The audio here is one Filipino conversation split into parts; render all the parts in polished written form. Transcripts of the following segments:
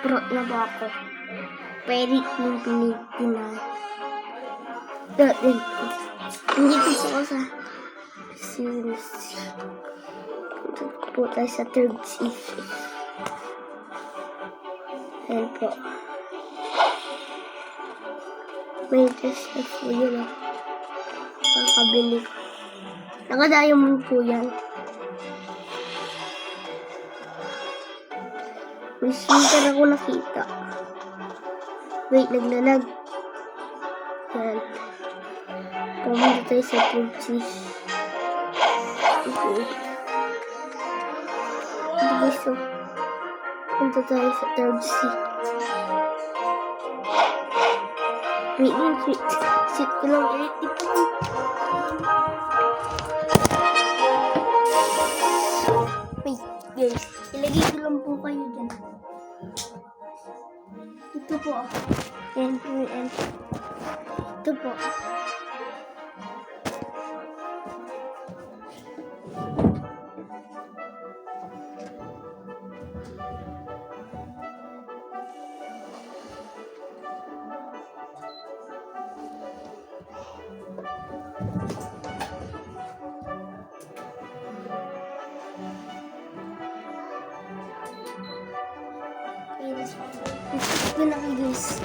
Sprout na ba ako? Pwede yung pinitinay. Hindi ko ako sa series. Punta po tayo sa third season. Ayan po. May test na po yun ako. Kakabili ko. Naka-diamond po yan. May sneaker ako nakita. Wait, naglalag. Ayan. Pumunta tayo sa third season. Okay. So, punta tayo sa third seat. Wait. Seat ko lang. Wait, guys. Ilagay ko lang po kayo dyan. Ito po. And. Ito po. Ito na kayo guys.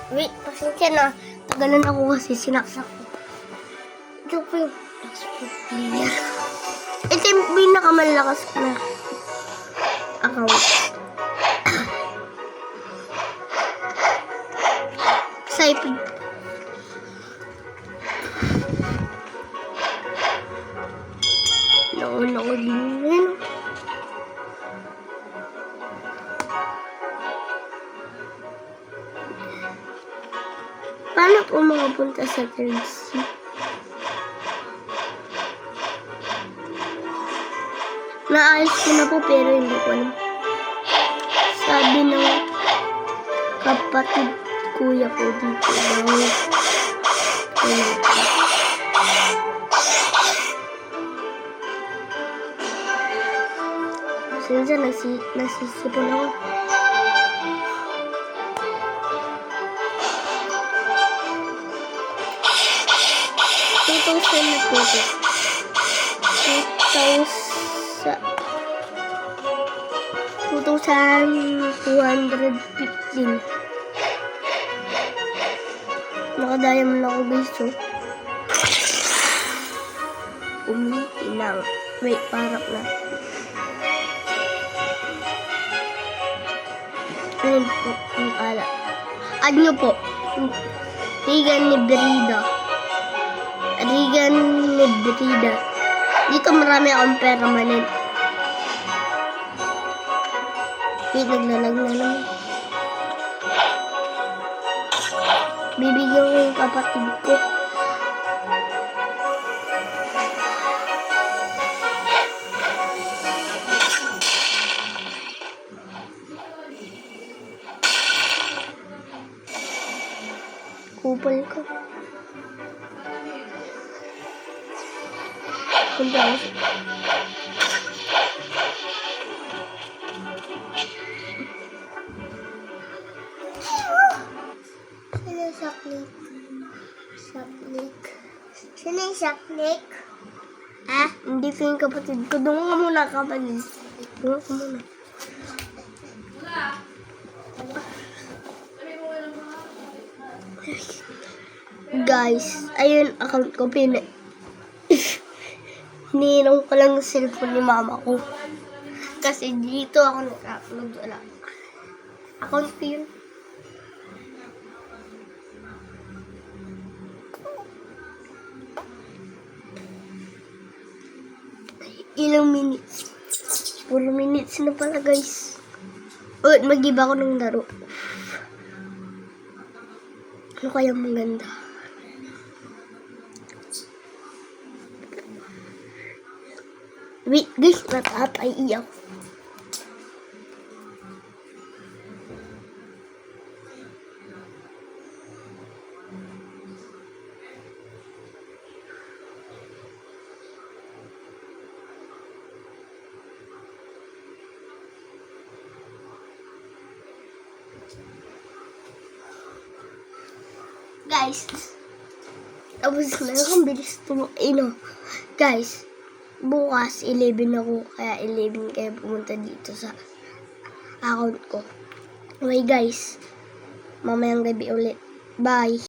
Wait, pasensya na. Tagalan ako kasi sinaksak ko. Ito po yung expert player. Ito yung pinakamalakas na account. Cypher. Nauna ko din yun. Paano po makapunta sa third seat? Naayos ko na po pero hindi ko alam. Sabi ng kapatid kuya ko dito daw. Sinsa nasisipon ako. Na po ito. 2,215. Naka-diamond ako guys, so. Umiinang. Wait, parang na. Ayun po, yung ala. Add nyo po. Regan ni Brida. Dito marami akong permanent. Wait, naglalag na naman. Bibigyan ko yung kapatid ko. Kupal ko. Punta ako. Sino yung saklik? Ah? Hindi ko yung kapatid ko. Doon ka muna kapatid. Doon ka muna. Guys, ayun account ko. Ninong ko lang yung cellphone ni mama ko. Kasi dito ako nag-upload. Wala. Account ko yun. Ilang minutes? 4 minutes na pala guys. O, mag-iba ako ng laro. Ano kaya maganda? Wait guys, natapaiyak. guys. Tapos na yung bilis tumakin, guys, bukas 11 ako, kaya 11 kayo pumunta dito sa account ko. Okay guys, mamayang gabi ulit. Bye!